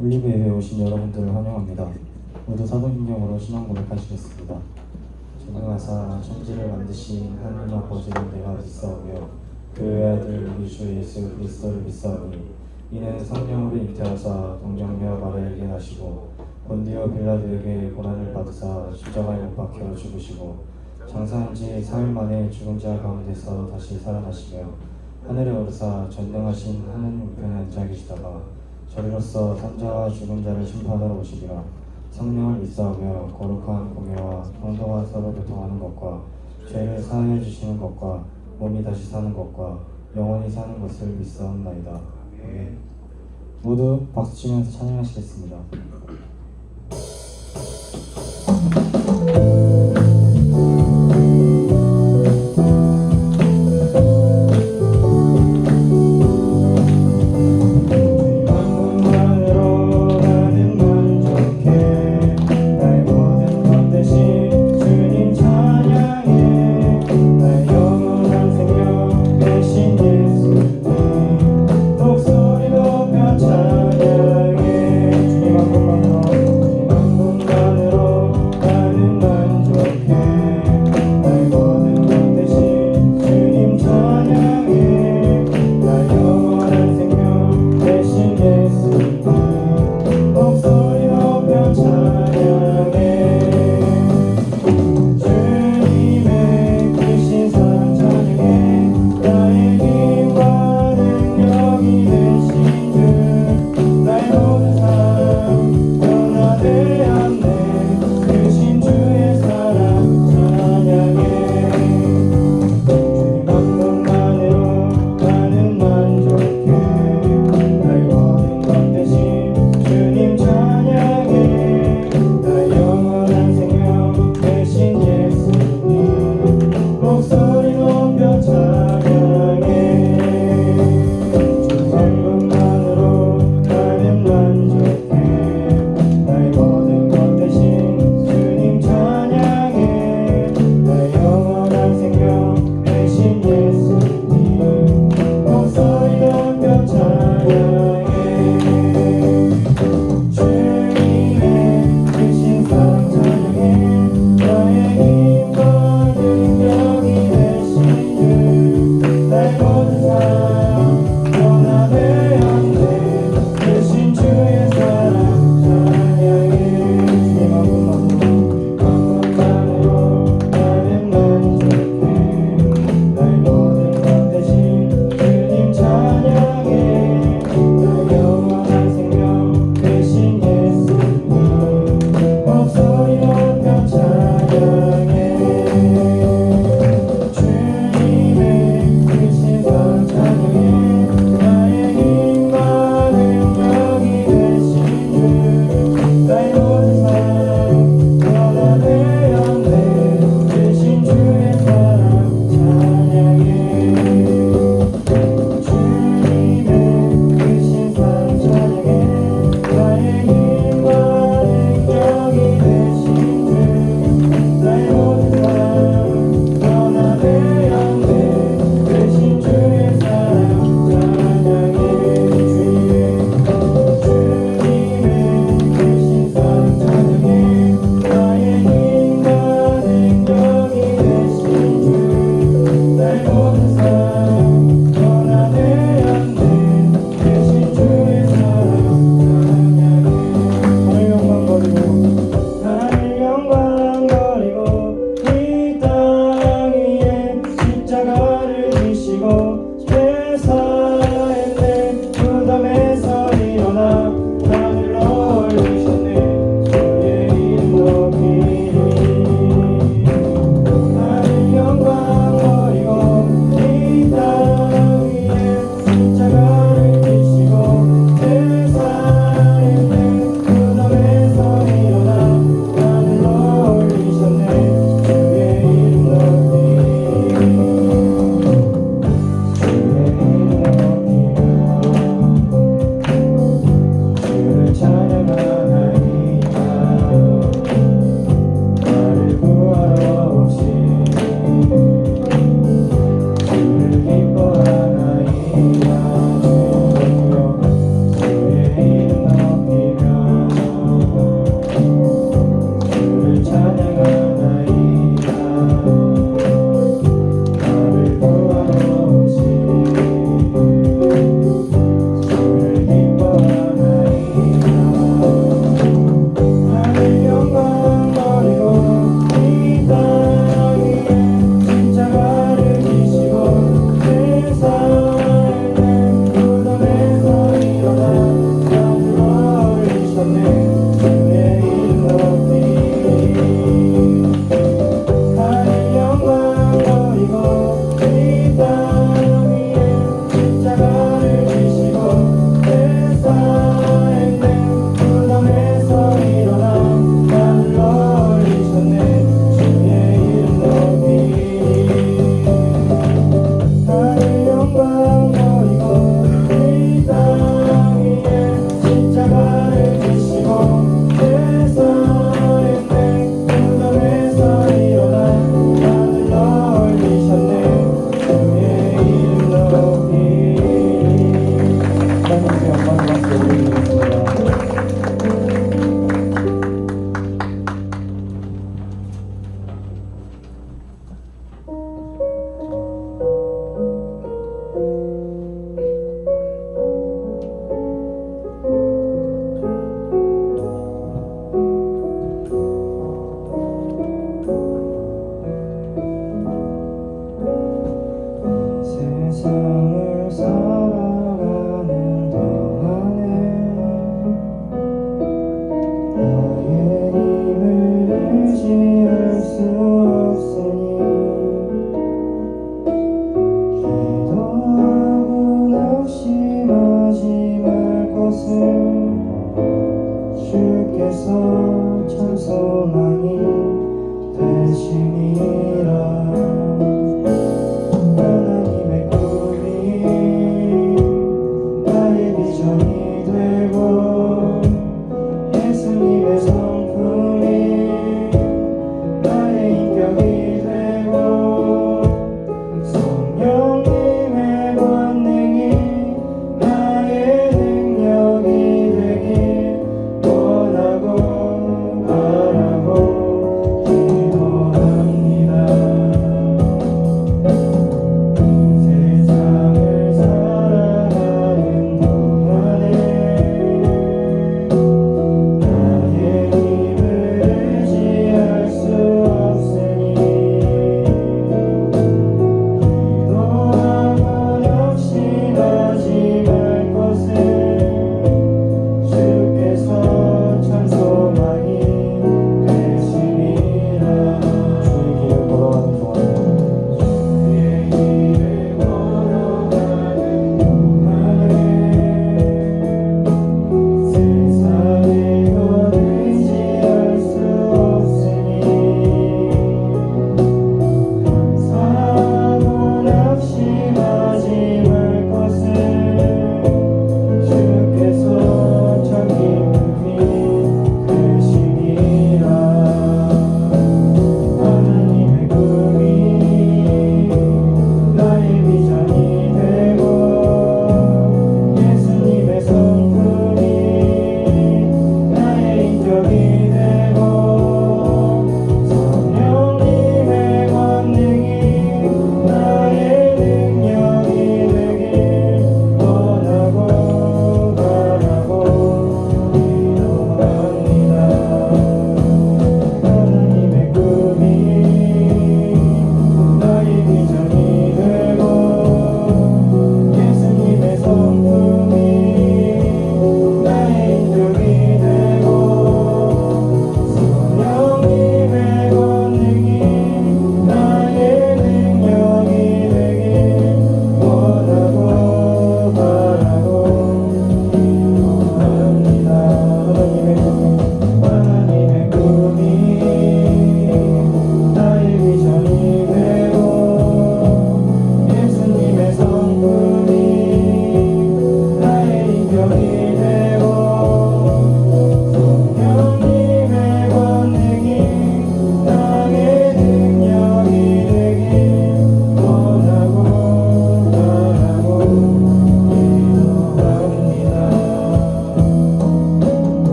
올리브에 오신 여러분들을 환영합니다. 모두 사도신경으로 신앙 고백하시겠습니다. 전능하사 천지를 만드신 하나님 아버지를 내가 믿사오며 그의 아들 우리 주 예수 그리스도를 믿사오니 이는 성령으로 잉태하사 동정녀 마리아에게 나시고 본디오 빌라도에게 고난을 받으사 십자가에 못 박혀 죽으시고 장사한 지 4일 만에 죽은 자 가운데서 다시 살아나시며 하늘에 오르사 전능하신 하나님 우편에 앉아 계시다가 저리로서 산자와 죽은 자를 심판하러 오시리라. 성령을 믿사오며 거룩한 공예와 성도와 서로 교통하는 것과 죄를 사하여 주시는 것과 몸이 다시 사는 것과 영원히 사는 것을 믿사옵나이다. 아멘. 모두 박수치면서 찬양하시겠습니다. 목소리 높여 찬양해 주님 한 번만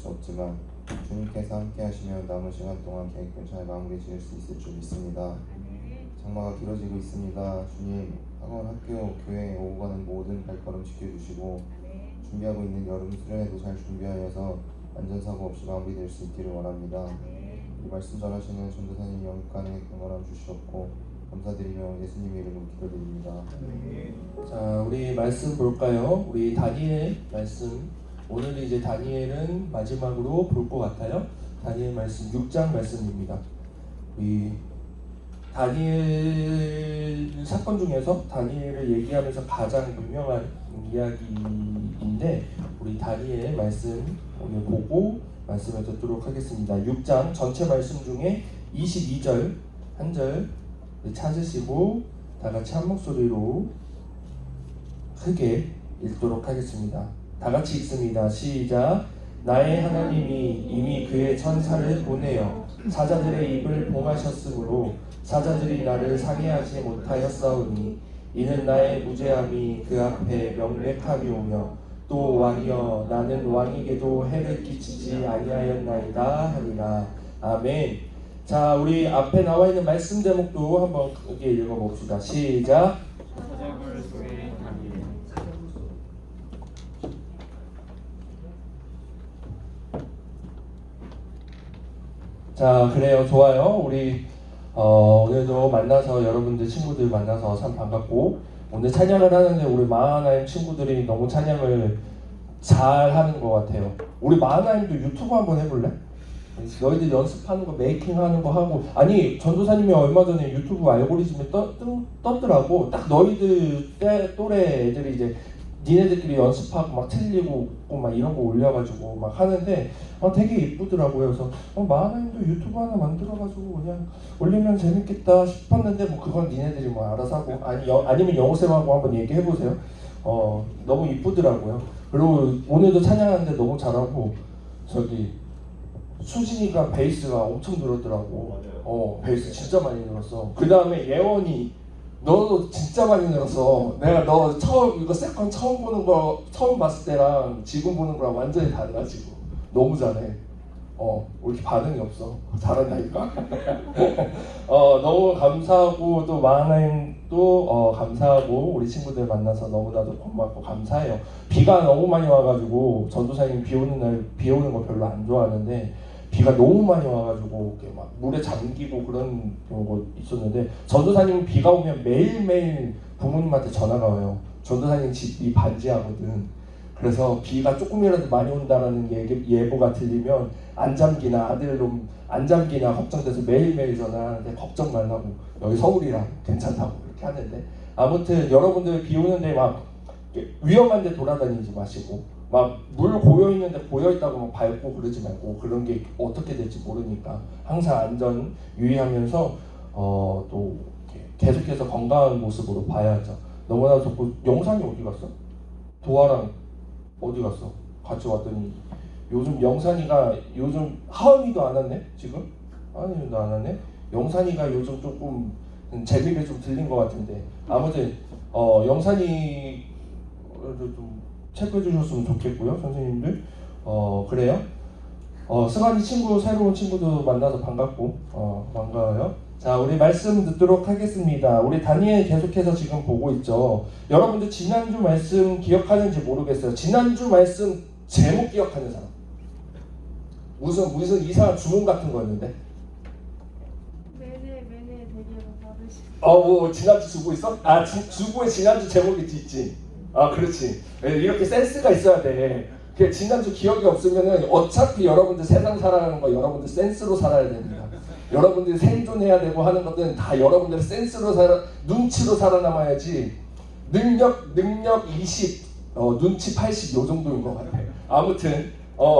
수 없지만 주님께서 함께 하시면 남은 시간 동안 계획을 잘 마무리 지을 수 있을 줄 믿습니다. 장마가 길어지고 있습니다. 주님, 학원, 학교, 교회 오고 가는 모든 발걸음 지켜주시고 준비하고 있는 여름 수련회도 잘 준비하여서 안전사고 없이 마무리될 수 있기를 원합니다. 이 말씀 전하시는 전도사님 영육간에 경건함 주시옵고 감사드리며 예수님 이름으로 기도드립니다. 자, 우리 말씀 볼까요? 우리 다니엘 말씀. 오늘 이제 다니엘은 마지막으로 볼 것 같아요. 다니엘 말씀 6장 말씀입니다. 우리 다니엘 사건 중에서 다니엘을 얘기하면서 가장 유명한 이야기인데 우리 다니엘 말씀 오늘 보고 말씀을 듣도록 하겠습니다. 6장 전체 말씀 중에 22절 한 절 찾으시고 다 같이 한 목소리로 크게 읽도록 하겠습니다. 다 같이 읽습니다. 시작. 나의 하나님이 이미 그의 천사를 보내어 사자들의 입을 봉하셨으므로 사자들이 나를 상해하지 못하였사오니 이는 나의 무죄함이 그 앞에 명백함이오며 또 왕이여 나는 왕에게도 해를 끼치지 아니하였나이다 하니라. 아멘. 자, 우리 앞에 나와 있는 말씀 제목도 한번 크게 읽어봅시다. 시작. 자, 그래요. 좋아요. 우리 오늘도 만나서 여러분들 친구들 만나서 참 반갑고 오늘 찬양을 하는데 우리 마하나임 친구들이 너무 찬양을 잘 하는 것 같아요. 우리 마하나임도 유튜브 한번 해볼래? 너희들 연습하는 거 메이킹하는 거 하고 아니 전도사님이 얼마 전에 유튜브 알고리즘에 떴더라고. 딱 너희들 또래 애들이 이제 니네들끼리 연습하고 막 틀리고 막 이런 거 올려가지고 막 하는데 되게 이쁘더라고요. 그래서 마하나임도 유튜브 하나 만들어가지고 그냥 올리면 재밌겠다 싶었는데 뭐 그건 니네들이 뭐 알아서 하고 아니면 영호쌤하고 한번 얘기해보세요. 너무 이쁘더라고요. 그리고 오늘도 찬양하는데 너무 잘하고 저기 수진이가 베이스가 엄청 늘었더라고. 베이스 진짜 많이 늘었어. 그 다음에 예원이 너도 진짜 많이 늘었어. 내가 너 처음 이거 세컨 처음 봤을 때랑 지금 보는 거랑 완전히 달라 지금. 너무 잘해. 왜 이렇게 반응이 없어? 잘한다니까. 너무 감사하고 또 마하나임도 감사하고 우리 친구들 만나서 너무나도 고맙고 감사해요. 비가 너무 많이 와가지고 전도사님 비 오는 날 비 오는 거 별로 안 좋아하는데 비가 너무 많이 와가지고 막 물에 잠기고 그런 경우가 있었는데 전도사님은 비가 오면 매일매일 부모님한테 전화가 와요. 전도사님 집이 반지하거든. 그래서 비가 조금이라도 많이 온다라는 예보가 들리면 안 잠기나 아들놈 안 잠기나 걱정돼서 매일매일 전화하는데 걱정 말라고 여기 서울이라 괜찮다고 이렇게 하는데 아무튼 여러분들 비 오는데 막 위험한데 돌아다니지 마시고 막 물 고여 있는데 고여 있다고 막 밟고 그러지 말고 그런 게 어떻게 될지 모르니까 항상 안전 유의하면서 또 계속해서 건강한 모습으로 봐야죠. 너무나 좋고 영상이 어디 갔어? 도아랑 어디 갔어? 같이 왔더니 요즘 영산이가 요즘 하은이도 안 왔네 지금? 하은이도 안 왔네. 영산이가 요즘 조금 재미를 좀 들린 것 같은데 아무튼 영산이 좀 체크해 주셨으면 좋겠고요 선생님들. 그래요. 승환이 친구 새로운 친구도 만나서 반갑고 반가워요. 자, 우리 말씀 듣도록 하겠습니다. 우리 다니엘 계속해서 지금 보고 있죠. 여러분들 지난주 말씀 기억하는지 모르겠어요. 지난주 말씀 제목 기억하는 사람? 무슨 이상한 주문 같은 거였는데? 매네 대기로 받으시. 뭐 지난주 주고 있어? 주고에 지난주 제목이 있지. 그렇지. 이렇게 센스가 있어야 돼. 지난주 기억이 없으면은 어차피 여러분들 세상 살아가는 거 여러분들 센스로 살아야 됩니다. 여러분들이 생존해야 되고 하는 것들은 다 여러분들 센스로 눈치로 살아남아야지. 능력 20, 눈치 80 요 정도인 것 같아. 아무튼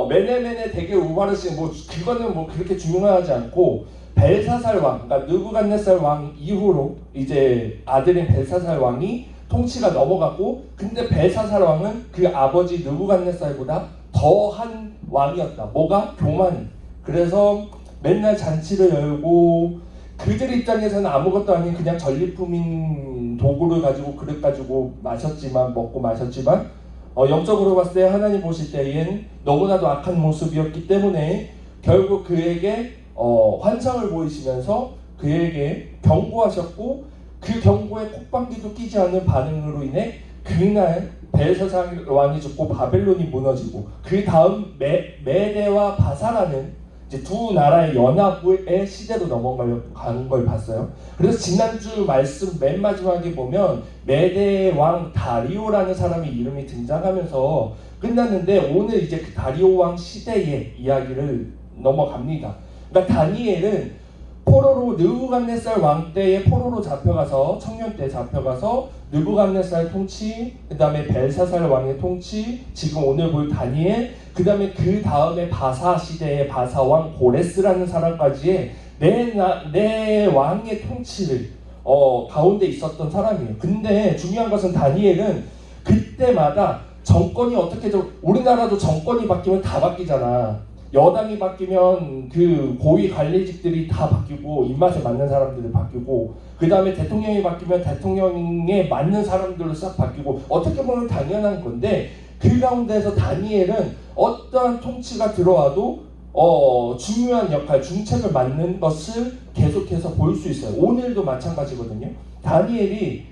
메네 대게 우바르시 뭐 그거는 뭐 그렇게 중요하지 않고 벨사살 왕, 그러니까 느부갓네살 왕 이후로 이제 아들인 벨사살 왕이 통치가 넘어갔고 근데 벨사살 왕은 그 아버지 느부갓네살보다 더한 왕이었다. 뭐가? 교만이. 그래서 맨날 잔치를 열고 그들 입장에서는 아무것도 아닌 그냥 전리품인 도구를 가지고 그릇 가지고 먹고 마셨지만 영적으로 봤을 때 하나님 보실 때엔 너무나도 악한 모습이었기 때문에 결국 그에게 환상을 보이시면서 그에게 경고하셨고 그 경고에 콧방귀도 끼지 않는 반응으로 인해 그날 벨사살 왕이 죽고 바벨론이 무너지고 그 다음 메대와 바사라는 이제 두 나라의 연합의 시대로 넘어가는 걸 봤어요. 그래서 지난주 말씀 맨 마지막에 보면 메대 왕 다리오라는 사람의 이름이 등장하면서 끝났는데 오늘 이제 그 다리오 왕 시대의 이야기를 넘어갑니다. 그러니까 다니엘은 포로로 느부갓네살 왕 때에 포로로 잡혀가서 청년 때 잡혀가서 느부갓네살 통치, 그 다음에 벨사살 왕의 통치, 지금 오늘 볼 다니엘, 그 다음에 그 다음에 바사 시대의 바사 왕 고레스라는 사람까지의 네 왕의 통치를 가운데 있었던 사람이에요. 근데 중요한 것은 다니엘은 그때마다 정권이 어떻게 우리나라도 정권이 바뀌면 다 바뀌잖아. 여당이 바뀌면 그 고위 관리직들이 다 바뀌고 입맛에 맞는 사람들이 바뀌고 그 다음에 대통령이 바뀌면 대통령에 맞는 사람들로 싹 바뀌고 어떻게 보면 당연한 건데 그 가운데서 다니엘은 어떠한 통치가 들어와도 중요한 역할, 중책을 맡는 것을 계속해서 볼 수 있어요. 오늘도 마찬가지거든요. 다니엘이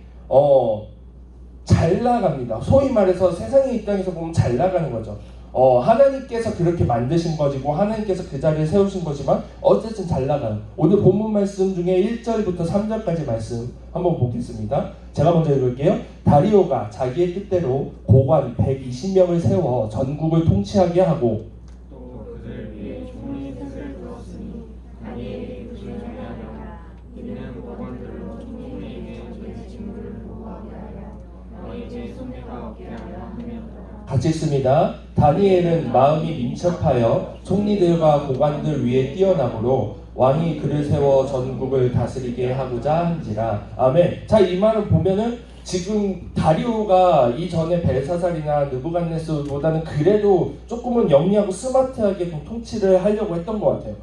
잘 나갑니다. 소위 말해서 세상의 입장에서 보면 잘 나가는 거죠. 하나님께서 그렇게 만드신 것이고 하나님께서 그 자리에 세우신 거지만 어쨌든 잘 나가요. 오늘 본문 말씀 중에 1절부터 3절까지 말씀 한번 보겠습니다. 제가 먼저 읽을게요. 다리오가 자기의 뜻대로 고관 120명을 세워 전국을 통치하게 하고 또 그들 위에 종이 셋을 두었으니 다니엘이 그 중에 하나가 이는 고관들로 총리에게 제 직무를 보고하게 하여 너희에게 손해가 없게 하려 함이었더라. 같이 읽습니다. 다니엘은 마음이 민첩하여 총리들과 고관들 위에 뛰어나므로 왕이 그를 세워 전국을 다스리게 하고자 한지라. 아멘. 자, 이 말을 보면은 지금 다리오가 이전에 벨사살이나 느부갓네살보다는 그래도 조금은 영리하고 스마트하게 좀 통치를 하려고 했던 것 같아요.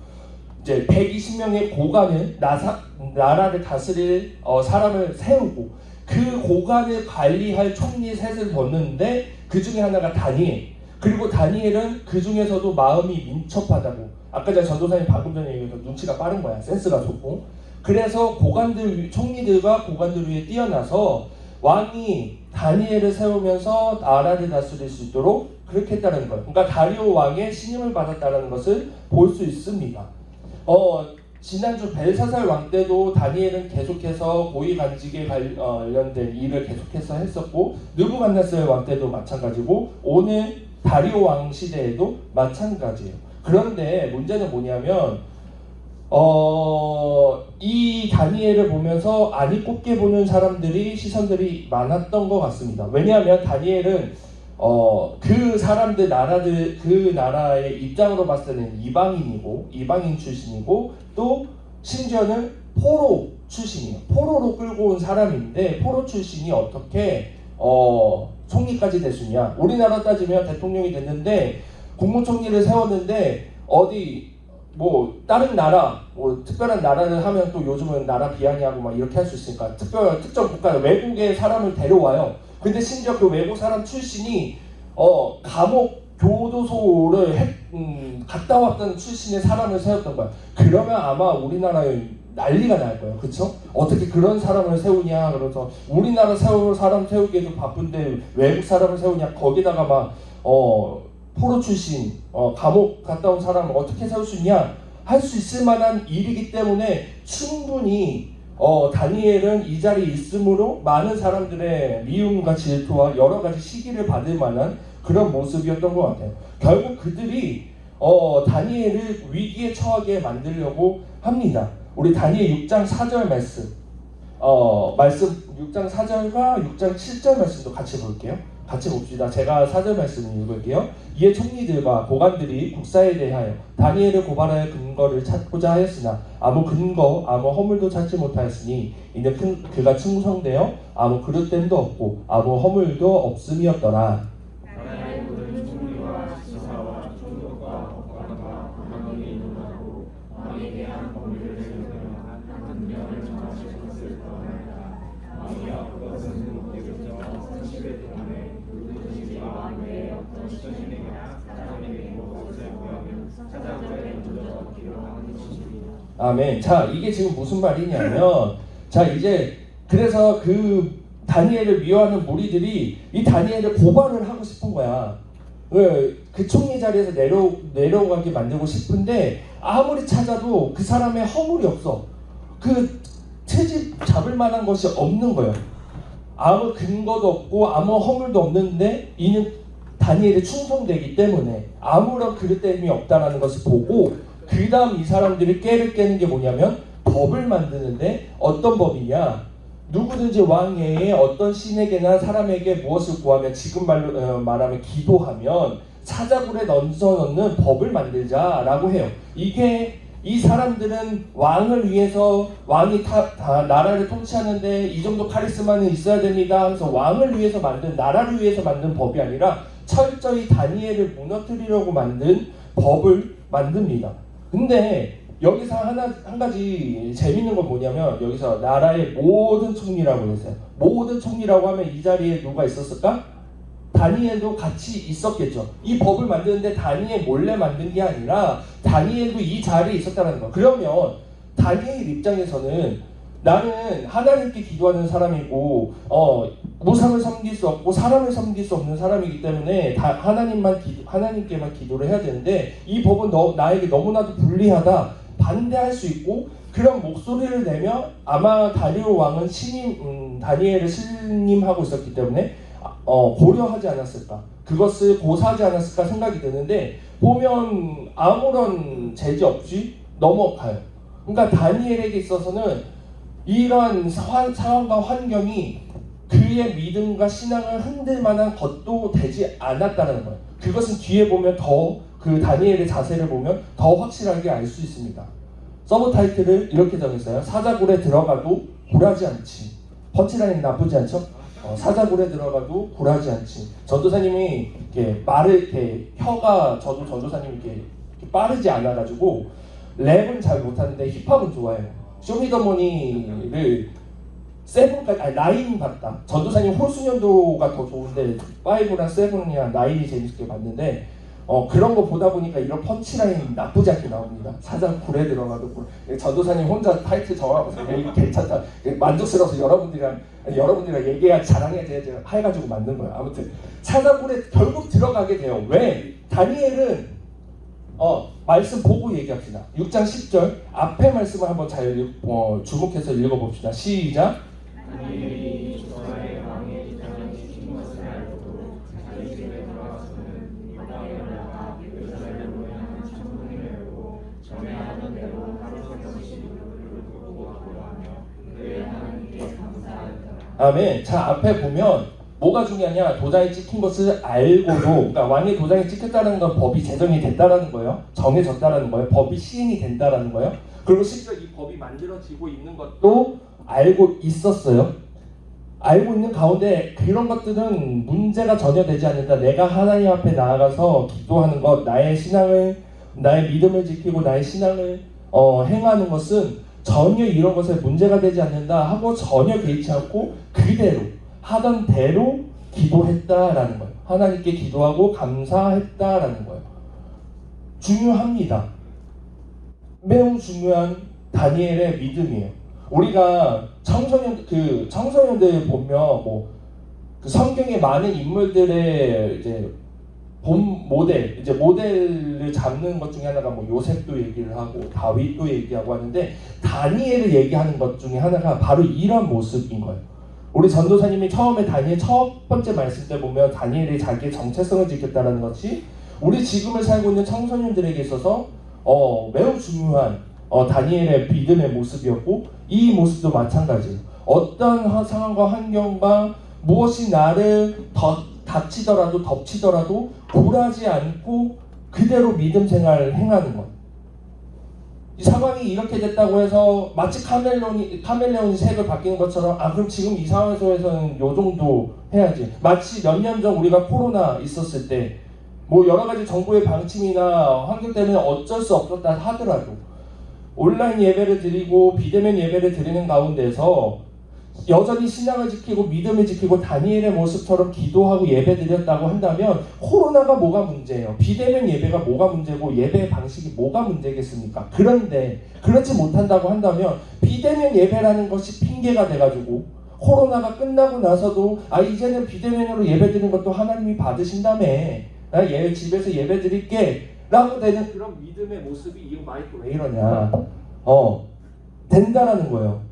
이제 120명의 고관을 나라를 다스릴 사람을 세우고 그 고관을 관리할 총리 셋을 뒀는데 그 중에 하나가 다니엘. 그리고 다니엘은 그 중에서도 마음이 민첩하다고. 아까 제가 전도사님 방금 전에 얘기해서 눈치가 빠른 거야. 센스가 좋고. 그래서 총리들과 고관들 위에 뛰어나서 왕이 다니엘을 세우면서 나라를 다스릴 수 있도록 그렇게 했다는 거예요. 그러니까 다리오 왕의 신임을 받았다는 것을 볼 수 있습니다. 지난주 벨사살 왕 때도 다니엘은 계속해서 고위 관직에 관련된 일을 계속해서 했었고 느부갓네살 왕 때도 마찬가지고 오늘 다리오 왕 시대에도 마찬가지예요. 그런데 문제는 뭐냐면 이 다니엘을 보면서 안이 꼽게 보는 시선들이 많았던 것 같습니다. 왜냐하면 다니엘은 그 사람들 그 나라의 입장으로 봤을 때는 이방인 출신이고 또 심지어는 포로 출신이에요. 포로로 끌고 온 사람인데 포로 출신이 어떻게 총리까지 됐느냐? 우리나라 따지면 대통령이 됐는데 국무총리를 세웠는데 다른 나라 특별한 나라를 하면 또 요즘은 나라 비하니하고 막 이렇게 할 수 있으니까 특정 국가 외국의 사람을 데려와요. 근데 심지어 그 외국 사람 출신이 감옥 교도소를 갔다 왔던 출신의 사람을 세웠던 거야. 그러면 아마 우리나라에 난리가 날 거예요. 그렇죠? 어떻게 그런 사람을 세우냐. 그래서 우리나라 사람 세우기에도 바쁜데 외국 사람을 세우냐. 거기다가 막 포로 출신 감옥 갔다 온 사람을 어떻게 세울 수 있냐. 할 수 있을 만한 일이기 때문에 충분히 다니엘은 이 자리에 있으므로 많은 사람들의 미움과 질투와 여러 가지 시기를 받을 만한 그런 모습이었던 것 같아요. 결국 그들이 다니엘을 위기에 처하게 만들려고 합니다. 우리 다니엘 6장 4절 말씀 6장 4절과 6장 7절 말씀도 같이 볼게요. 같이 봅시다. 제가 4절 말씀을 읽을게요. 이에 총리들과 고관들이 국사에 대하여 다니엘을 고발할 근거를 찾고자 하였으나 아무 허물도 찾지 못하였으니 이는 그가 충성되어 아무 그릇됨도 없고 아무 허물도 없음이었더라. 나라의 모든 총리와 지사와 총독과 법관과 관원이 논하고 왕에 대한 법률을 세우며 한 군령을 정하실 것을 떠나니라. 왕이 그것은 목적적 선식을 통해 누구든지 왕의 아멘. 자, 이게 지금 무슨 말이냐면, 자, 이제 그래서 그 다니엘을 미워하는 무리들이 이 다니엘을 고발을 하고 싶은 거야. 그 총리 자리에서 내려오게 만들고 싶은데 아무리 찾아도 그 사람의 허물이 없어. 그 트집 잡을 만한 것이 없는 거예요. 아무 근거도 없고 아무 허물도 없는데 이는 다니엘에 충성되기 때문에 아무런 그릇됨이 없다라는 것을 보고 그 다음 이 사람들이 깨를 깨는 게 뭐냐면 법을 만드는데 어떤 법이냐, 누구든지 왕 외에 어떤 신에게나 사람에게 무엇을 구하면 지금 말하면 기도하면 사자굴에 넣는 법을 만들자라고 해요. 이게 이 사람들은 왕을 위해서 왕이 다 나라를 통치하는데 이 정도 카리스마는 있어야 됩니다 하면서 왕을 위해서 만든, 나라를 위해서 만든 법이 아니라 철저히 다니엘을 무너뜨리려고 만든 법을 만듭니다. 근데 여기서 한 가지 재밌는 건 뭐냐면 여기서 나라의 모든 총리라고 했어요. 모든 총리라고 하면 이 자리에 누가 있었을까? 다니엘도 같이 있었겠죠. 이 법을 만드는데 다니엘 몰래 만든 게 아니라 다니엘도 이 자리에 있었다는 거. 그러면 다니엘 입장에서는 나는 하나님께 기도하는 사람이고 우상을 섬길 수 없고 사람을 섬길 수 없는 사람이기 때문에 하나님께만 기도를 해야 되는데 이 법은 나에게 너무나도 불리하다, 반대할 수 있고 그런 목소리를 내며 아마 다리오 왕은 다니엘을 신임하고 있었기 때문에 고려하지 않았을까, 그것을 고사하지 않았을까 생각이 드는데 보면 아무런 제재 없이 넘어가요. 그러니까 다니엘에게 있어서는 이러한 상황과 환경이 그의 믿음과 신앙을 흔들 만한 것도 되지 않았다는 거예요. 그것은 뒤에 보면 더 그 다니엘의 자세를 보면 더 확실하게 알 수 있습니다. 서브 타이틀을 이렇게 정했어요. 사자굴에 들어가도 굴하지 않지. 펀치라인 나쁘지 않죠? 사자굴에 들어가도 굴하지 않지. 전도사님이 혀가 전도사님이 이렇게 빠르지 않아가지고 랩은 잘 못하는데 힙합은 좋아해요. 쇼미더머니를 9인 봤다. 전도사님 홀수년도가 더 좋은데 5랑 7이랑 9이 재밌게 봤는데 그런 거 보다 보니까 이런 펀치라인 나쁘지 않게 나옵니다. 사자굴에 들어가도 전도사님 혼자 타이틀 정하고 이거 괜찮다, 만족스러워서 여러분들이랑 얘기해야 자랑해야지 해가지고 만든 거예요. 아무튼 사자굴에 결국 들어가게 돼요. 왜? 다니엘은 말씀 보고 얘기합시다. 6장 10절 앞에 말씀을 한번 잘 주목해서 읽어봅시다. 시작. 다니엘이 조사의 왕의 입장을 지킨 것을 알고도 자기 집에 들어가서는 바닥에 올라가 예루살렘으로 향한 창문을 열고 전에 하던 대로 하루속없이 무릎을 꿇고 구하며 그의 하나님께 감사하였더라. 아멘. 자, 앞에 보면 뭐가 중요하냐? 도장이 찍힌 것을 알고도, 그러니까 왕의 도장이 찍혔다는 건 법이 제정이 됐다라는 거예요. 정해졌다라는 거예요. 법이 시행이 된다라는 거예요. 그리고 실제 이 법이 만들어지고 있는 것도 알고 있었어요. 알고 있는 가운데 그런 것들은 문제가 전혀 되지 않는다. 내가 하나님 앞에 나아가서 기도하는 것, 나의 믿음을 지키고 나의 신앙을 행하는 것은 전혀 이런 것에 문제가 되지 않는다 하고 전혀 개의치 않고 그대로 하던 대로 기도했다라는 거예요. 하나님께 기도하고 감사했다라는 거예요. 중요합니다. 매우 중요한 다니엘의 믿음이에요. 우리가 청소년들 보면 그 성경의 많은 인물들의 이제 모델을 잡는 것 중에 하나가 요셉도 얘기를 하고 다윗도 얘기하고 하는데 다니엘을 얘기하는 것 중에 하나가 바로 이런 모습인 거예요. 우리 전도사님이 처음에 다니엘 첫 번째 말씀 때 보면 다니엘이 자기의 정체성을 지켰다는 것이 우리 지금을 살고 있는 청소년들에게 있어서 매우 중요한 다니엘의 믿음의 모습이었고 이 모습도 마찬가지예요. 어떤 상황과 환경과 무엇이 나를 닥치더라도 덮치더라도 굴하지 않고 그대로 믿음 생활을 행하는 것. 이 상황이 이렇게 됐다고 해서 마치 카멜레온이 색을 바뀌는 것처럼 그럼 지금 이 상황에서는 요 정도 해야지. 마치 몇 년 전 우리가 코로나 있었을 때 여러 가지 정부의 방침이나 환경 때문에 어쩔 수 없었다 하더라도 온라인 예배를 드리고 비대면 예배를 드리는 가운데서 여전히 신앙을 지키고 믿음을 지키고 다니엘의 모습처럼 기도하고 예배드렸다고 한다면 코로나가 뭐가 문제예요? 비대면 예배가 뭐가 문제고 예배 방식이 뭐가 문제겠습니까? 그런데 그렇지 못한다고 한다면 비대면 예배라는 것이 핑계가 돼가지고 코로나가 끝나고 나서도 이제는 비대면으로 예배드리는 것도 하나님이 받으신다며 나 집에서 예배드릴게 라고 되는 그런 믿음의 모습이 이 마이크 왜 이러냐 된다라는 거예요.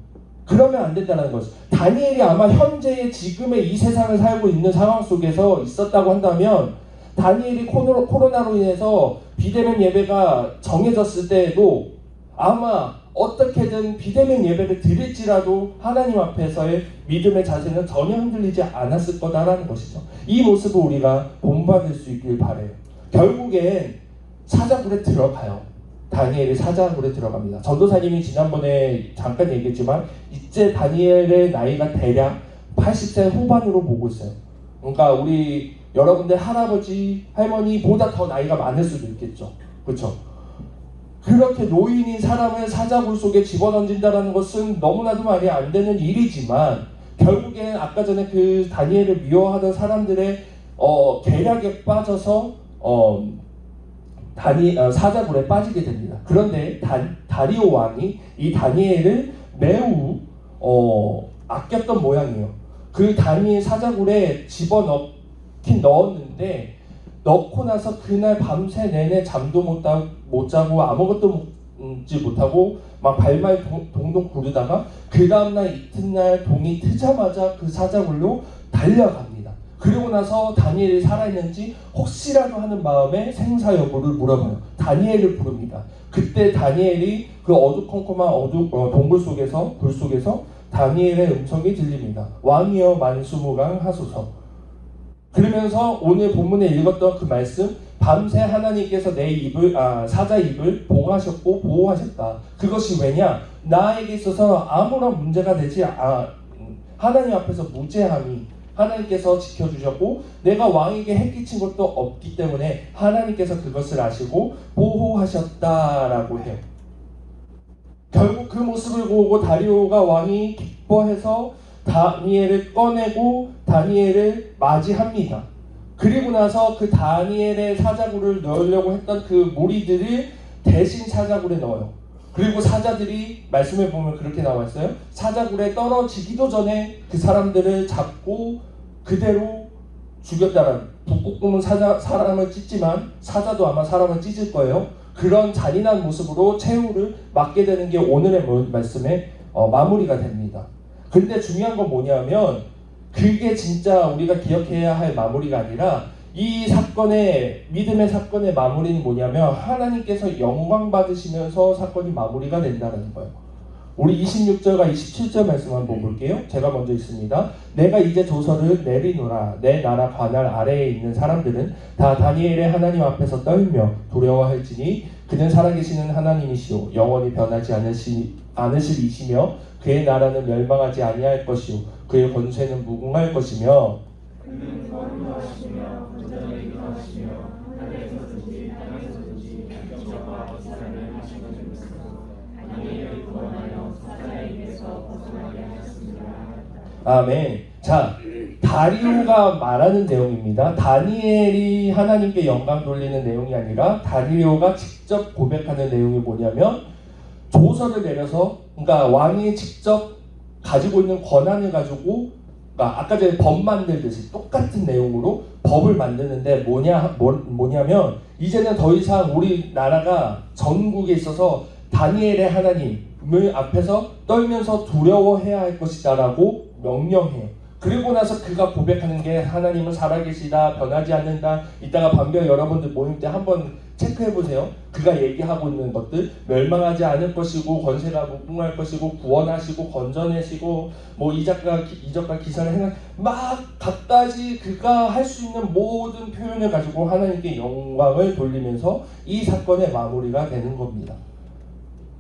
그러면 안 된다는 것이 다니엘이 아마 현재의 지금의 이 세상을 살고 있는 상황 속에서 있었다고 한다면 다니엘이 코로나로 인해서 비대면 예배가 정해졌을 때에도 아마 어떻게든 비대면 예배를 드릴지라도 하나님 앞에서의 믿음의 자세는 전혀 흔들리지 않았을 거다라는 것이죠. 이 모습을 우리가 본받을 수 있길 바라요. 결국엔 사자굴에 들어가요. 다니엘이 사자굴에 들어갑니다. 전도사님이 지난번에 잠깐 얘기했지만 이제 다니엘의 나이가 대략 80세 후반으로 보고 있어요. 그러니까 우리 여러분들 할아버지, 할머니보다 더 나이가 많을 수도 있겠죠. 그렇죠? 그렇게 노인인 사람을 사자굴 속에 집어던진다는 것은 너무나도 말이 안 되는 일이지만 결국엔 아까 전에 그 다니엘을 미워하던 사람들의 계략에 빠져서 사자굴에 빠지게 됩니다. 그런데 다리오 왕이 이 다니엘을 매우 아꼈던 모양이에요. 그 다니엘 사자굴에 집어넣긴 넣었는데 넣고 나서 그날 밤새 내내 잠도 못 자고 아무것도 먹지 못하고 막 발말 동동 구르다가 그 다음날 이튿날 동이 트자마자 그 사자굴로 달려갑니다. 그리고 나서 다니엘이 살아있는지 혹시라도 하는 마음에 생사 여부를 물어봐요. 다니엘을 부릅니다. 그때 다니엘이 그 어두컴컴한 동굴 속에서 불 속에서 다니엘의 음성이 들립니다. 왕이여 만수무강하소서. 그러면서 오늘 본문에 읽었던 그 말씀 밤새 하나님께서 내 입을 사자 입을 봉하셨고 보호하셨다. 그것이 왜냐? 나에게 있어서 아무런 문제가 되지 하나님 앞에서 무죄함이 하나님께서 지켜주셨고 내가 왕에게 해끼친 것도 없기 때문에 하나님께서 그것을 아시고 보호하셨다라고 해요. 결국 그 모습을 보고 다리오가 왕이 기뻐해서 다니엘을 꺼내고 다니엘을 맞이합니다. 그리고 나서 그 다니엘의 사자굴을 넣으려고 했던 그 무리들을 대신 사자굴에 넣어요. 그리고 사자들이 말씀에 보면 그렇게 나와 있어요. 사자굴에 떨어지기도 전에 그 사람들을 잡고 그대로 죽였다라는, 북극곰은 사람을 찢지만 사자도 아마 사람을 찢을 거예요. 그런 잔인한 모습으로 최후를 맞게 되는 게 오늘의 말씀의 마무리가 됩니다. 근데 중요한 건 뭐냐면 그게 진짜 우리가 기억해야 할 마무리가 아니라 이 사건의 믿음의 사건의 마무리는 뭐냐면 하나님께서 영광 받으시면서 사건이 마무리가 된다는 거예요. 우리 26절과 27절 말씀 한번 볼게요. 제가 먼저 읽습니다. 내가 이제 조서를 내리노라. 내 나라 관할 아래에 있는 사람들은 다 다니엘의 하나님 앞에서 떨며 두려워할지니 그는 살아계시는 하나님이시오 영원히 변하지 않으시리시며 그의 나라는 멸망하지 아니할 것이요 그의 권세는 무궁할 것이며 그는 거룩하시며 건전하게 일하시며 하늘에서든지 땅에서든지 기적과 기사를 하시는 것으로 다니엘을 구원하여 사자의 입에서 벗어나게 하셨습니다. 아멘. 자, 다리오가 말하는 내용입니다. 다니엘이 하나님께 영광 돌리는 내용이 아니라 다리오가 직접 고백하는 내용이 뭐냐면 조서를 내려서 그러니까 왕이 직접 가지고 있는 권한을 가지고 그러니까 아까 전에 법 만들듯이 똑같은 내용으로 법을 만드는데 뭐냐면 이제는 더 이상 우리나라가 전국에 있어서 다니엘의 하나님을 앞에서 떨면서 두려워해야 할 것이다라고 명령해요. 그리고 나서 그가 고백하는 게 하나님은 살아계시다, 변하지 않는다. 이따가 반별 여러분들 모임 때 한번 체크해보세요. 그가 얘기하고 있는 것들 멸망하지 않을 것이고 권세가 무궁할 것이고 구원하시고 건져내시고 뭐 이적과 기사를 행한 막 갖가지 그가 할 수 있는 모든 표현을 가지고 하나님께 영광을 돌리면서 이 사건의 마무리가 되는 겁니다.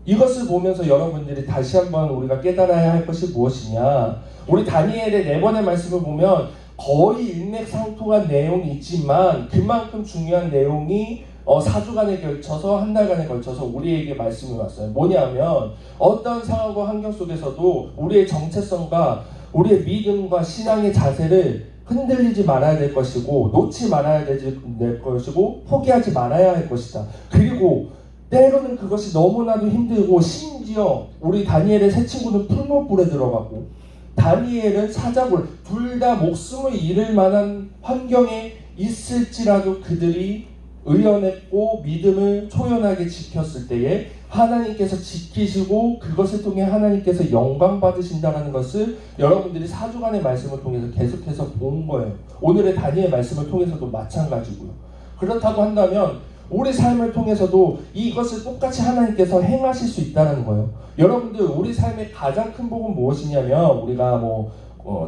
이것을 보면서 여러분들이 다시 한번 우리가 깨달아야 할 것이 무엇이냐. 우리 다니엘의 4번의 말씀을 보면 거의 일맥상통한 내용이 있지만 그만큼 중요한 내용이 4주간에 걸쳐서 한 달간에 걸쳐서 우리에게 말씀이 왔어요. 뭐냐면 어떤 상황과 환경 속에서도 우리의 정체성과 우리의 믿음과 신앙의 자세를 흔들리지 말아야 될 것이고 놓지 말아야 될 것이고 포기하지 말아야 할 것이다. 그리고 때로는 그것이 너무나도 힘들고 심지어 우리 다니엘의 세 친구는 풀무불에 들어가고 다니엘은 사자굴 둘 다 목숨을 잃을 만한 환경에 있을지라도 그들이 의연했고 믿음을 초연하게 지켰을 때에 하나님께서 지키시고 그것을 통해 하나님께서 영광 받으신다는 것을 여러분들이 사주간의 말씀을 통해서 계속해서 본 거예요. 오늘의 다니엘 말씀을 통해서도 마찬가지고요. 그렇다고 한다면 우리 삶을 통해서도 이것을 똑같이 하나님께서 행하실 수 있다는 거예요. 여러분들 우리 삶의 가장 큰 복은 무엇이냐면 우리가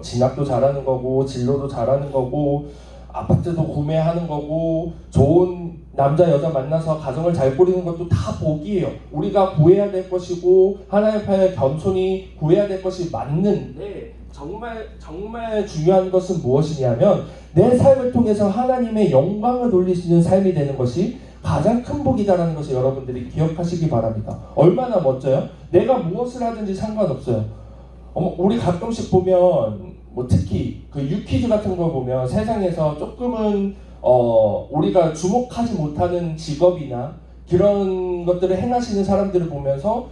진학도 잘하는 거고 진로도 잘하는 거고 아파트도 구매하는 거고 좋은 남자 여자 만나서 가정을 잘 꾸리는 것도 다 복이에요. 우리가 구해야 될 것이고 하나님 앞에 겸손히 구해야 될 것이 맞는데 정말 중요한 것은 무엇이냐면 내 삶을 통해서 하나님의 영광을 돌리시는 삶이 되는 것이 가장 큰 복이다라는 것을 여러분들이 기억하시기 바랍니다. 얼마나 멋져요? 내가 무엇을 하든지 상관없어요. 우리 가끔씩 보면 특히 그 유퀴즈 같은 거 보면 세상에서 조금은 우리가 주목하지 못하는 직업이나 그런 것들을 행하시는 사람들을 보면서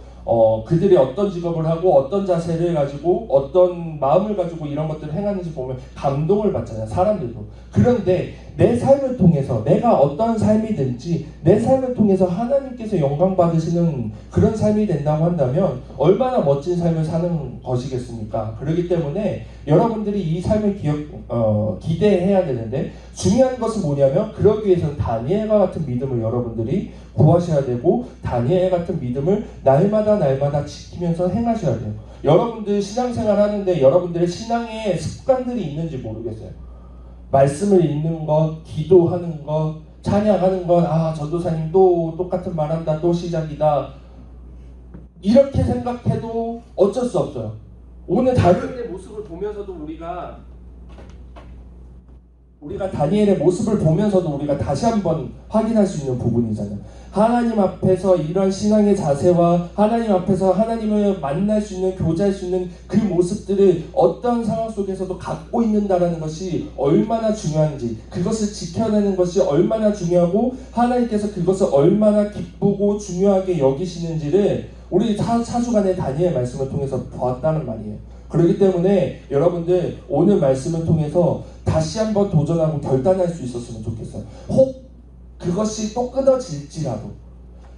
그들이 어떤 직업을 하고 어떤 자세를 가지고 어떤 마음을 가지고 이런 것들을 행하는지 보면 감동을 받잖아요. 사람들도. 그런데 내 삶을 통해서 내가 어떤 삶이든지 내 삶을 통해서 하나님께서 영광 받으시는 그런 삶이 된다고 한다면 얼마나 멋진 삶을 사는 것이겠습니까? 그렇기 때문에 여러분들이 이 삶을 기대해야 되는데 중요한 것은 뭐냐면 그러기 위해서는 다니엘과 같은 믿음을 여러분들이 구하셔야 되고 다니엘 같은 믿음을 날마다 지키면서 행하셔야 돼요. 여러분들 신앙생활 하는데 여러분들의 신앙의 습관들이 있는지 모르겠어요. 말씀을 읽는 것, 기도하는 것, 찬양하는 것, 전도사님 또 똑같은 말한다, 또 시작이다. 이렇게 생각해도 어쩔 수 없어요. 오늘 다니엘의 모습을 보면서도 우리가 다니엘의 모습을 보면서도 우리가 다시 한번 확인할 수 있는 부분이잖아요. 하나님 앞에서 이런 신앙의 자세와 하나님 앞에서 하나님을 만날 수 있는, 교제할 수 있는 그 모습들을 어떤 상황 속에서도 갖고 있는다라는 것이 얼마나 중요한지, 그것을 지켜내는 것이 얼마나 중요하고 하나님께서 그것을 얼마나 기쁘고 중요하게 여기시는지를 우리 사주간의 다니엘 말씀을 통해서 보았다는 말이에요. 그렇기 때문에 여러분들 오늘 말씀을 통해서 다시 한번 도전하고 결단할 수 있었으면 좋겠어요. 혹 그것이 또 끊어질지라도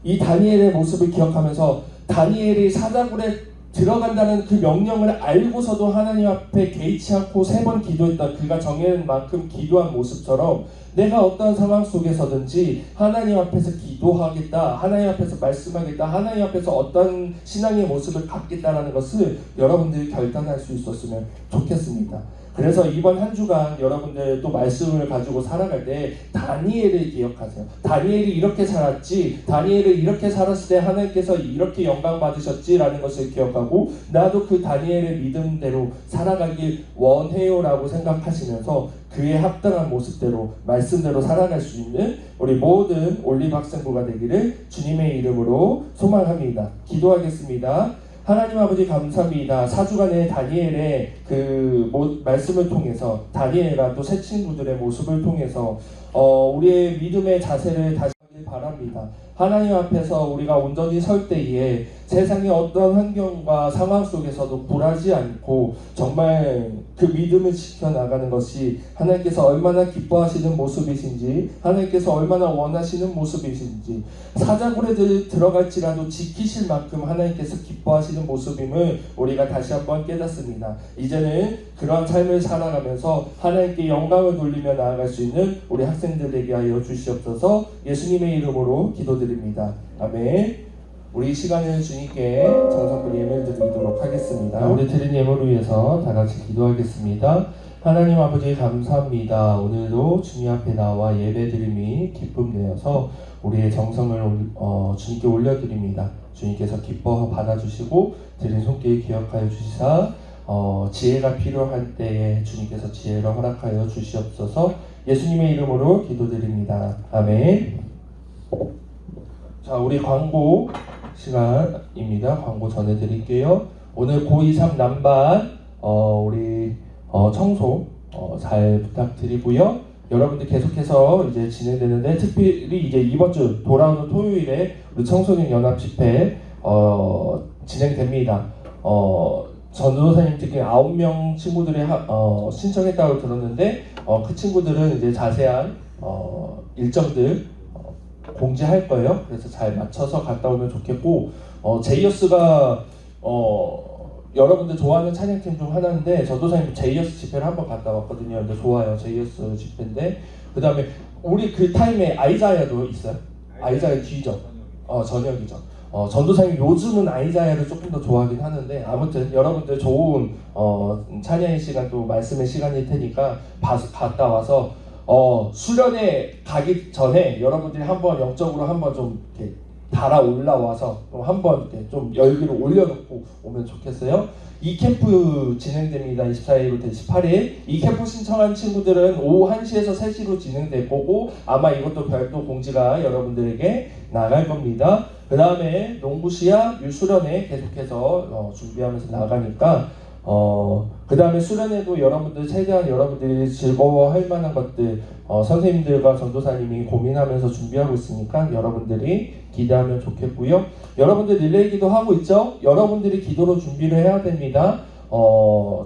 이 다니엘의 모습을 기억하면서 다니엘이 사자굴에 들어간다는 그 명령을 알고서도 하나님 앞에 개의치 않고 3번 기도했다. 그가 정해놓은 만큼 기도한 모습처럼 내가 어떤 상황 속에서든지 하나님 앞에서 기도하겠다, 하나님 앞에서 말씀하겠다, 하나님 앞에서 어떤 신앙의 모습을 갖겠다라는 것을 여러분들이 결단할 수 있었으면 좋겠습니다. 그래서 이번 한 주간 여러분들 또 말씀을 가지고 살아갈 때 다니엘을 기억하세요. 다니엘이 이렇게 살았지, 다니엘을 이렇게 살았을 때 하나님께서 이렇게 영광 받으셨지라는 것을 기억하고 나도 그 다니엘의 믿음대로 살아가길 원해요라고 생각하시면서 그에 합당한 모습대로 말씀대로 살아갈 수 있는 우리 모든 올리브 학생부가 되기를 주님의 이름으로 소망합니다. 기도하겠습니다. 하나님 아버지 감사합니다. 사주간의 다니엘의 그 말씀을 통해서 다니엘과 또 새 친구들의 모습을 통해서 우리의 믿음의 자세를 다시 하길 바랍니다. 하나님 앞에서 우리가 온전히 설 때에 세상의 어떤 환경과 상황 속에서도 굴하지 않고 정말 그 믿음을 지켜나가는 것이 하나님께서 얼마나 기뻐하시는 모습이신지, 하나님께서 얼마나 원하시는 모습이신지, 사자굴에 들어갈지라도 지키실 만큼 하나님께서 기뻐하시는 모습임을 우리가 다시 한번 깨닫습니다. 이제는 그러한 삶을 살아가면서 하나님께 영광을 돌리며 나아갈 수 있는 우리 학생들에게 하여 주시옵소서. 예수님의 이름으로 기도드립니다. 아멘. 우리 시간을 주님께 정성껏 예배를 드리도록 하겠습니다. 우리 드린 예물을 위해서 다 같이 기도하겠습니다. 하나님 아버지 감사합니다. 오늘도 주님 앞에 나와 예배드림이 기쁨 되어서 우리의 정성을 주님께 올려드립니다. 주님께서 기뻐 받아주시고 드린 손길 기억하여 주시사 지혜가 필요할 때에 주님께서 지혜를 허락하여 주시옵소서. 예수님의 이름으로 기도드립니다. 아멘. 자, 우리 광고 시간입니다. 광고 전해드릴게요. 오늘 고2, 3 남반 우리 청소 잘 부탁드리고요. 여러분들 계속해서 이제 진행되는데 특별히 이제 이번 주 돌아오는 토요일에 우리 청소년 연합 집회 진행됩니다. 전도사님 특히 9명 친구들이 신청했다고 들었는데 그 친구들은 이제 자세한 일정들 공지할 거예요. 그래서 잘 맞춰서 갔다 오면 좋겠고 제이어스가 여러분들 좋아하는 찬양팀 중 하나인데 전도사님 제이어스 집회를 한번 갔다 왔거든요. 근데 좋아요. 제이어스 집회인데 그 다음에 우리 그 타임에 아이자야도 있어요. 아이자야 뒤죠. 저녁이죠. 전도사님 요즘은 아이자야를 조금 더 좋아하긴 하는데 아무튼 여러분들 좋은 찬양의 시간 또 말씀의 시간일 테니까 갔다 와서 수련회 가기 전에 여러분들이 한번 영적으로 한번 좀 이렇게 달아 올라와서 한번 이렇게 좀 열기를 올려놓고 오면 좋겠어요. 이 캠프 진행됩니다. 24일부터 28일. 이 캠프 신청한 친구들은 오후 1시에서 3시로 진행될 거고 아마 이것도 별도 공지가 여러분들에게 나갈 겁니다. 그 다음에 농구 시합, 수련회 계속해서 준비하면서 나가니까 그 다음에 수련회도 여러분들 최대한 여러분들이 즐거워할 만한 것들 선생님들과 전도사님이 고민하면서 준비하고 있으니까 여러분들이 기대하면 좋겠고요. 여러분들 릴레이 기도 하고 있죠? 여러분들이 기도로 준비를 해야 됩니다.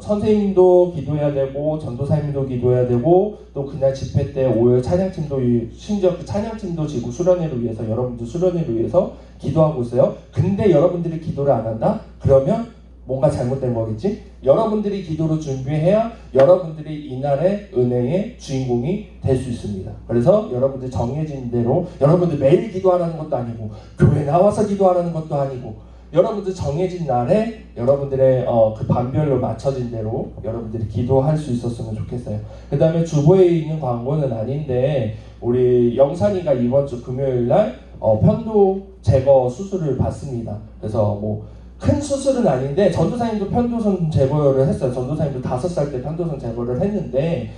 선생님도 기도해야 되고 전도사님도 기도해야 되고 또 그날 집회 때 오늘 찬양팀도 심지어 그 찬양팀도 지금 수련회를 위해서 여러분들 수련회를 위해서 기도하고 있어요. 근데 여러분들이 기도를 안 한다? 그러면 뭔가 잘못된 거겠지? 여러분들이 기도로 준비해야 여러분들이 이날의 은혜의 주인공이 될 수 있습니다. 그래서 여러분들 정해진 대로 여러분들 매일 기도하라는 것도 아니고 교회 나와서 기도하라는 것도 아니고 여러분들 정해진 날에 여러분들의 그 반별로 맞춰진 대로 여러분들이 기도할 수 있었으면 좋겠어요. 그 다음에 주보에 있는 광고는 아닌데 우리 영산이가 이번 주 금요일 날 편도 제거 수술을 받습니다. 그래서 뭐 큰 수술은 아닌데 전도사님도 편도선 제거를 했어요. 전도사님도 5살 때 편도선 제거를 했는데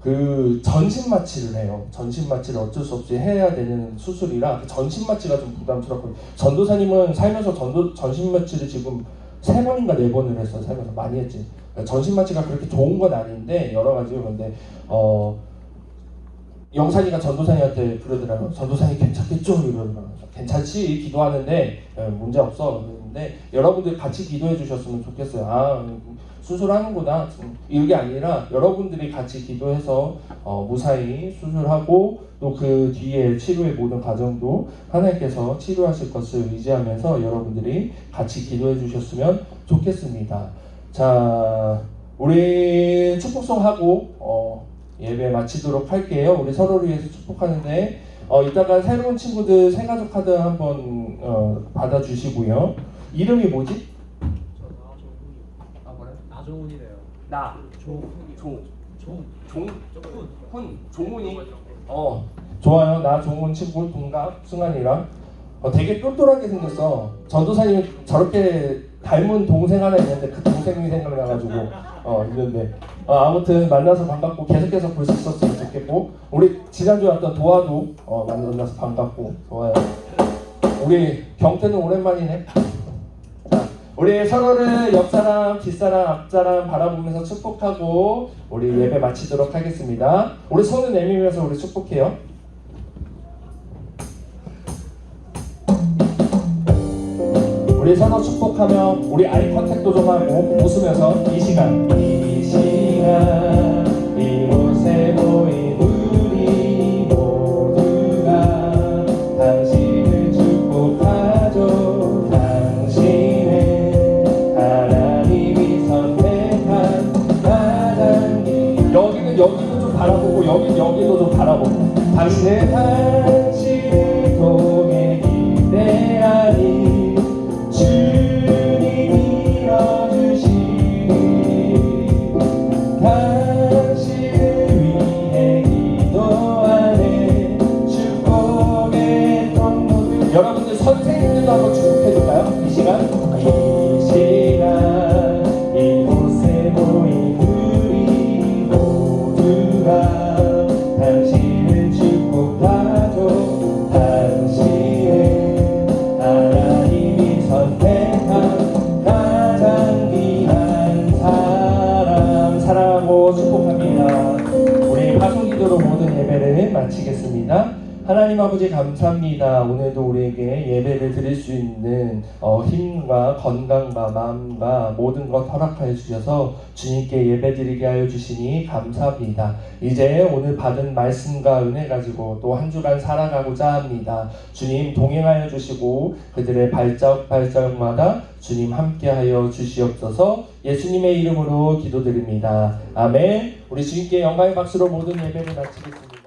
그 전신 마취를 해요. 전신 마취를 어쩔 수 없이 해야 되는 수술이라 그 전신 마취가 좀 부담스럽고 전도사님은 살면서 전신 마취를 지금 3번인가 4번을 했어요. 살면서 많이 했지. 전신 마취가 그렇게 좋은 건 아닌데 여러 가지요. 근데 영산이가 전도사님한테 그러더라고요. 전도사님 괜찮겠죠? 이러더라고요. 괜찮지? 기도하는데 문제 없어. 그런데 여러분들 같이 기도해 주셨으면 좋겠어요. 수술하는구나. 이게 아니라 여러분들이 같이 기도해서 무사히 수술하고 또 그 뒤에 치료의 모든 과정도 하나님께서 치료하실 것을 의지하면서 여러분들이 같이 기도해 주셨으면 좋겠습니다. 자, 우리 축복송 하고 예배 마치도록 할게요. 우리 서로를 위해서 축복하는데 이따가 새로운 친구들 새가족 카드 한번 받아주시고요. 이름이 뭐지? 나종훈이래요. 종훈이. 좋아요. 나 종훈 친구 동갑 승환이랑 되게 똘똘하게 생겼어. 전도사님 저렇게 닮은 동생 하나 있는데 그 동생이 생각나가지고 있는데 아무튼 만나서 반갑고 계속해서 볼 수 있었으면 좋겠고 우리 지난주에 왔던 도화도 만나서 반갑고 좋아요. 우리 경태는 오랜만이네. 자, 우리 서로를 옆사람, 뒷사람, 앞사람 바라보면서 축복하고 우리 예배 마치도록 하겠습니다. 우리 손을 내밀면서 우리 축복해요. 우리 서로 축복하며 우리 아이 컨택도 좀 하고 웃으면서 이 시간 이곳에 모인 우리 모두가 당신을 축복하죠. 당신의 하나님이 선택한 가장 여기도 좀 바라보고 여기도 좀 바라보고 당신을 통해 기대하니 주님이 이뤄주시니 당신을 위해 기도하네 축복의 통로. 여러분들 선생님들도 한번 축복해줄까요? 이 시간 이곳에 모인 우리 모두가 당신을 축복하죠. 당신의 하나님이 선택한 가장 귀한 삶 하나님 아버지 감사합니다. 오늘도 우리에게 예배를 드릴 수 있는 힘과 건강과 마음과 모든 것 허락하여 주셔서 주님께 예배 드리게 하여 주시니 감사합니다. 이제 오늘 받은 말씀과 은혜 가지고 또 한 주간 살아가고자 합니다. 주님 동행하여 주시고 그들의 발자국마다 주님 함께하여 주시옵소서. 예수님의 이름으로 기도드립니다. 아멘. 우리 주님께 영광의 박수로 모든 예배를 마치겠습니다.